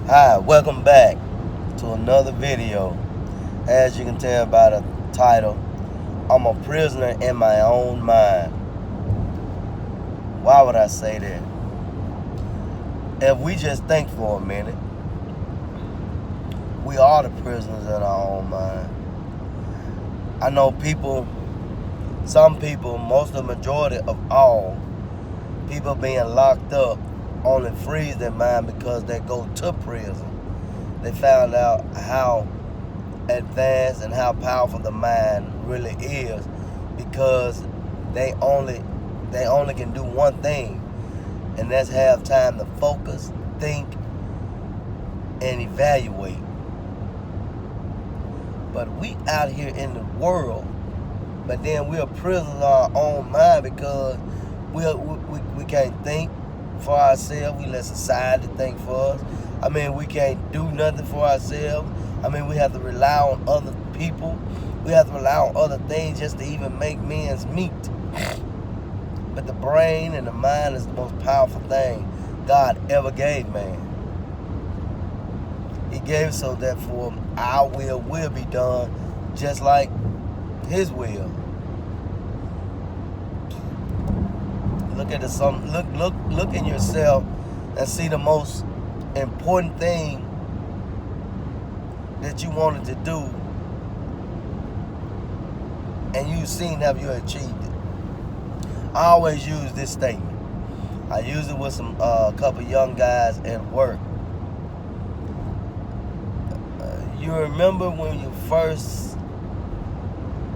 Hi, welcome back to another video. As you can tell by the title, I'm a prisoner in my own mind. Why would I say that? If we just think for a minute, we are the prisoners in our own mind. I know some people, most of the majority of all, people being locked up only frees their mind because they go to prison. They found out how advanced and how powerful the mind really is because they only can do one thing, and that's have time to focus, think, and evaluate. But we out here in the world, but then we're prisoners of our own mind because we can't think for ourselves. We let society think for us. We can't do nothing for ourselves. We have to rely on other people. We have to rely on other things just to even make men's meat. But the brain and the mind is the most powerful thing God ever gave man. He gave it so that for our will be done just like His will. Look at look in yourself and see the most important thing that you wanted to do, and you've seen have you achieved it. I always use this statement. I use it with a couple young guys at work. You remember when you first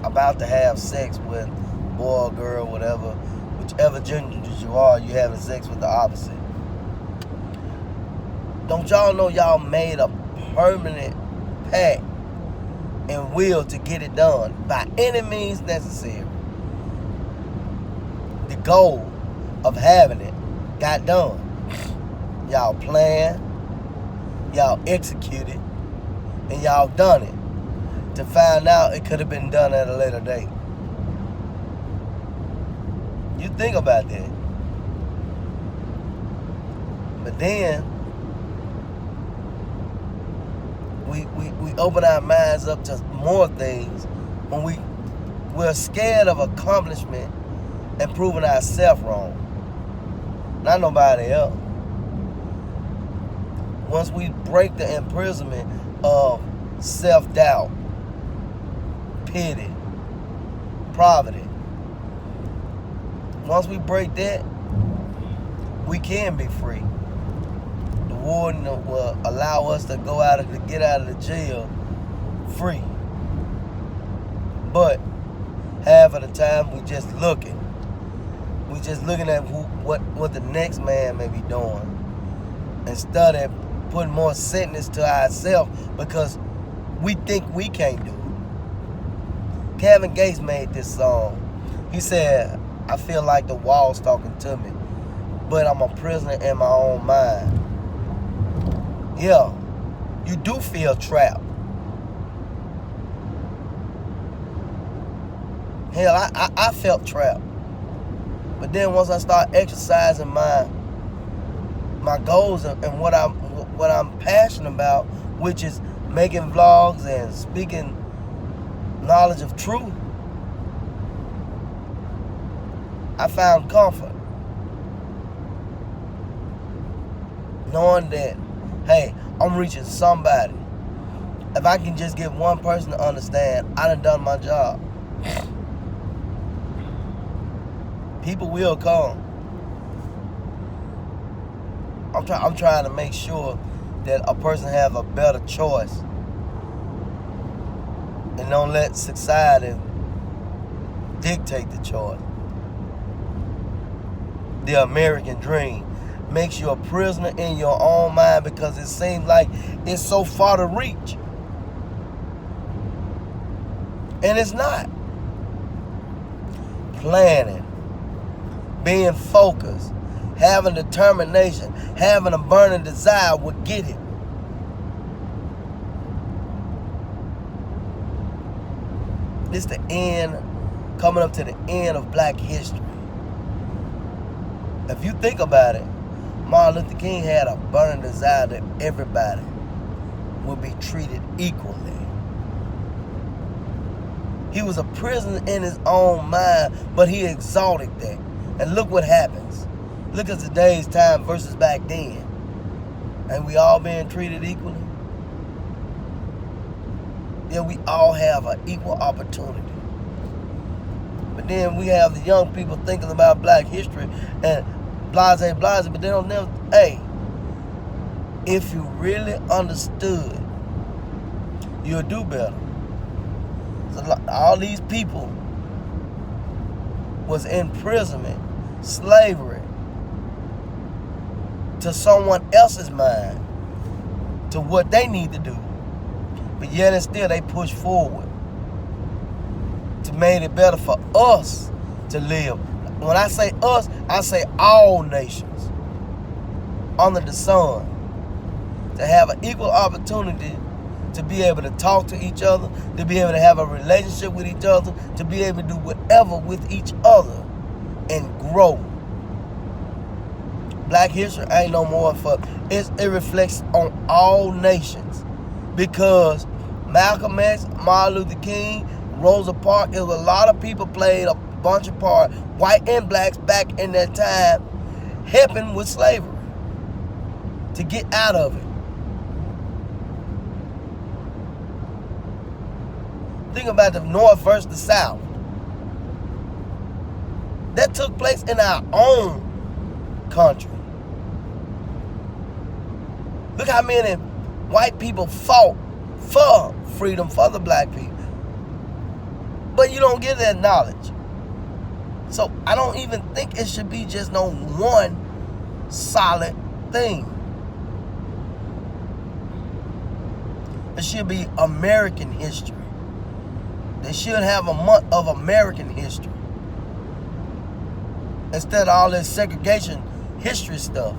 about to have sex with a boy or girl, whatever, whichever gender you are, you having sex with the opposite. Don't y'all know y'all made a permanent pact and will to get it done by any means necessary? The goal of having it got done. Y'all planned, y'all executed, and y'all done it to find out it could have been done at a later date. You think about that. But then we open our minds up to more things when we're scared of accomplishment and proving ourselves wrong. Not nobody else. Once we break the imprisonment of self-doubt, pity, poverty, once we break that, we can be free. The warden will allow us to get out of the jail free. But half of the time we just looking. We just looking at what the next man may be doing, instead of putting more sentence to ourselves because we think we can't do it. Kevin Gates made this song. He said, I feel like the wall's talking to me, but I'm a prisoner in my own mind. Yeah, you do feel trapped. Hell, I felt trapped. But then once I start exercising my goals and what I'm passionate about, which is making vlogs and speaking knowledge of truth, I found comfort knowing that, hey, I'm reaching somebody. If I can just get one person to understand, I done my job. People will come. I'm trying to make sure that a person have a better choice and don't let society dictate the choice. The American dream makes you a prisoner in your own mind because it seems like it's so far to reach. And it's not. Planning, being focused, having determination, having a burning desire will get it. This the end, coming up to the end of Black history. If you think about it, Martin Luther King had a burning desire that everybody would be treated equally. He was a prisoner in his own mind, but he exalted that. And look what happens. Look at today's time versus back then. And we all being treated equally? Yeah, we all have an equal opportunity. But then we have the young people thinking about black history and blase, but they don't never, hey, if you really understood, you'll do better. So all these people was imprisonment, slavery, to someone else's mind, to what they need to do. But yet and still they push forward to make it better for us to live. When I say us, I say all nations under the sun, to have an equal opportunity to be able to talk to each other, to be able to have a relationship with each other, to be able to do whatever with each other and grow. Black history ain't no more for, it reflects on all nations, because Malcolm X, Martin Luther King, Rosa Parks, there was a lot of people played a bunch of parts, white and blacks back in that time, helping with slavery to get out of it. Think about the North versus the South. That took place in our own country. Look how many white people fought for freedom for the black people. But you don't get that knowledge. So I don't even think it should be just no one solid thing. It should be American history. They should have a month of American history instead of all this segregation history stuff.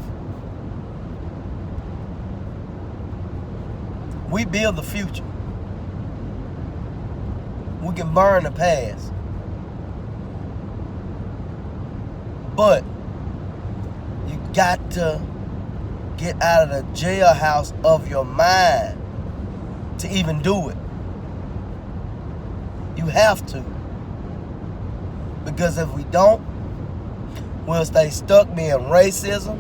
We build the future. We can burn the past. But you got to get out of the jailhouse of your mind to even do it. You have to. Because if we don't, we'll stay stuck being racism.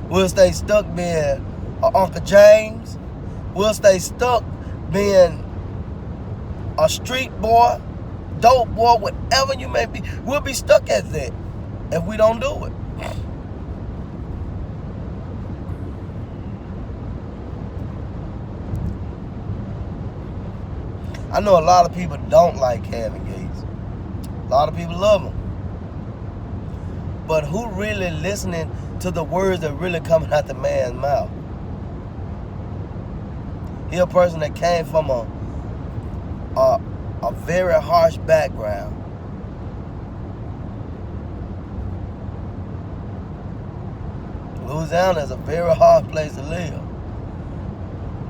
We'll stay stuck being Uncle James. We'll stay stuck being a street boy, dope boy, whatever you may be. We'll be stuck at that if we don't do it. I know a lot of people don't like Kevin Gates. A lot of people love him. But who really listening to the words that really coming out the man's mouth? He a person that came from a very harsh background. Louisiana is a very hard place to live.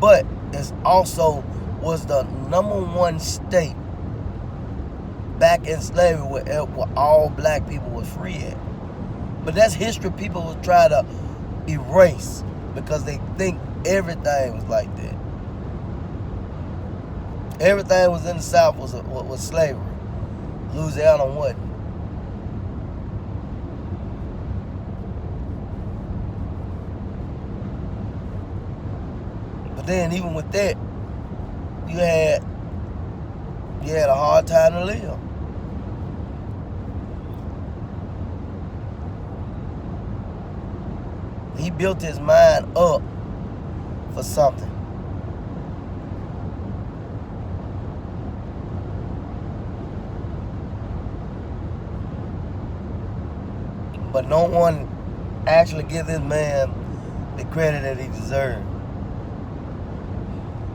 But it's also was the #1 state back in slavery where all black people were free at. But that's history people will try to erase because they think everything was like that. Everything was in the South was slavery. Louisiana wasn't. But then even with that, you had a hard time to live. He built his mind up for something. But no one actually gives this man the credit that he deserves.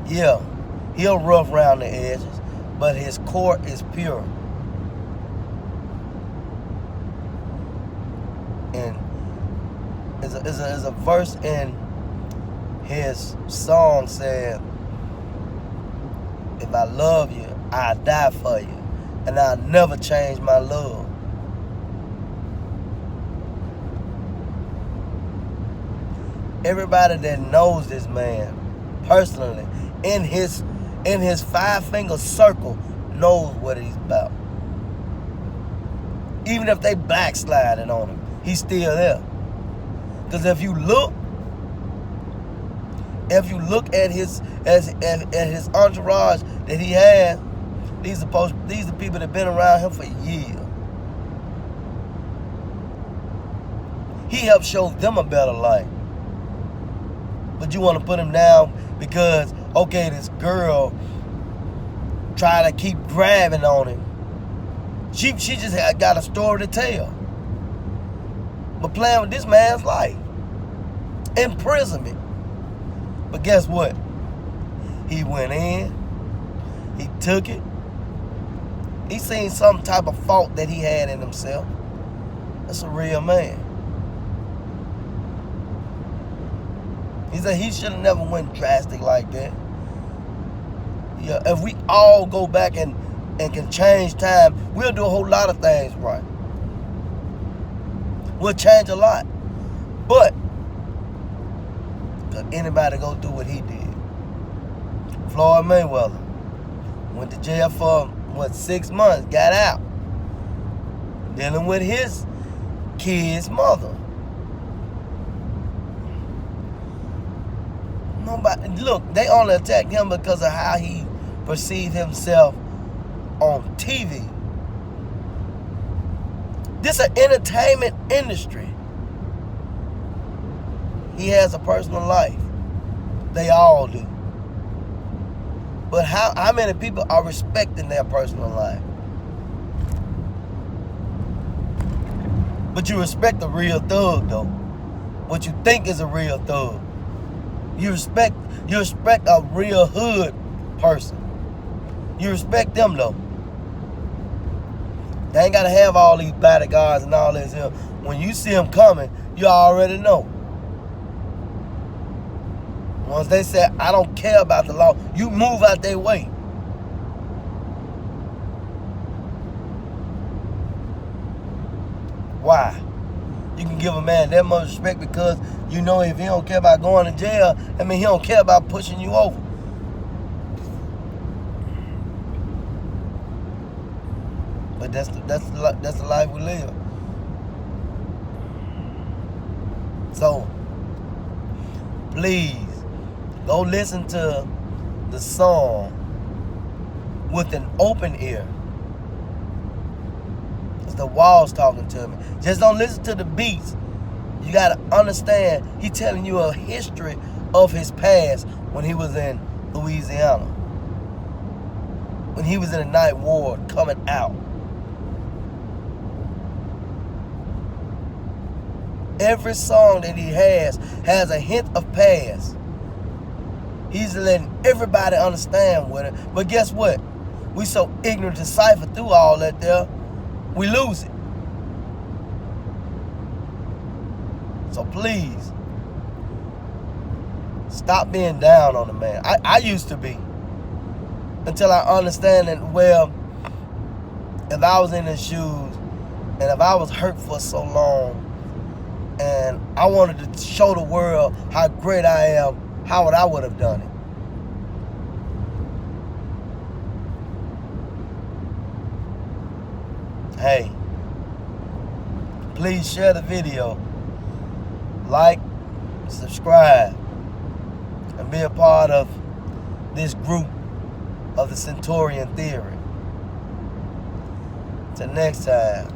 Yeah, he'll rough around the edges, but his core is pure. And there's a verse in his song saying, if I love you, I'll die for you, and I'll never change my love. Everybody that knows this man personally, in his 5-finger circle, knows what he's about. Even if they backsliding on him, he's still there. Because if you look at his entourage that he has, these are people that been around him for years. He helped show them a better life. But you want to put him down because, okay, this girl tried to keep grabbing on him. She just got a story to tell. But playing with this man's life. Imprisonment. But guess what? He went in. He took it. He seen some type of fault that he had in himself. That's a real man. He said he should have never went drastic like that. Yeah, if we all go back and can change time, we'll do a whole lot of things right. We'll change a lot. But could anybody go through what he did? Floyd Mayweather went to jail for 6 months, got out, dealing with his kid's mother. Nobody, look, they only attacked him because of how he perceived himself on TV. This is an entertainment industry. He has a personal life. They all do. But how many people are respecting their personal life? But you respect a real thug, though. What you think is a real thug. You respect a real hood person. You respect them, though. They ain't got to have all these bodyguards and all this here. When you see them coming, you already know. Once they say, I don't care about the law, you move out their way. Why? You can give a man that much respect because you know if he don't care about going to jail, I mean he don't care about pushing you over. But that's the life we live. So please go listen to the song with an open ear. It's the walls talking to me. Just don't listen to the beats. You gotta understand, he's telling you a history of his past when he was in Louisiana. When he was in the Ninth Ward coming out. Every song that he has a hint of past. He's letting everybody understand with it. But guess what? We so ignorant to cipher through all that there, we lose it. So please, stop being down on the man. I used to be. Until I understand that, well, if I was in his shoes, and if I was hurt for so long, and I wanted to show the world how great I am, how I would have done it. Hey, please share the video, like, subscribe, and be a part of this group of the Centurion Theory. Till next time.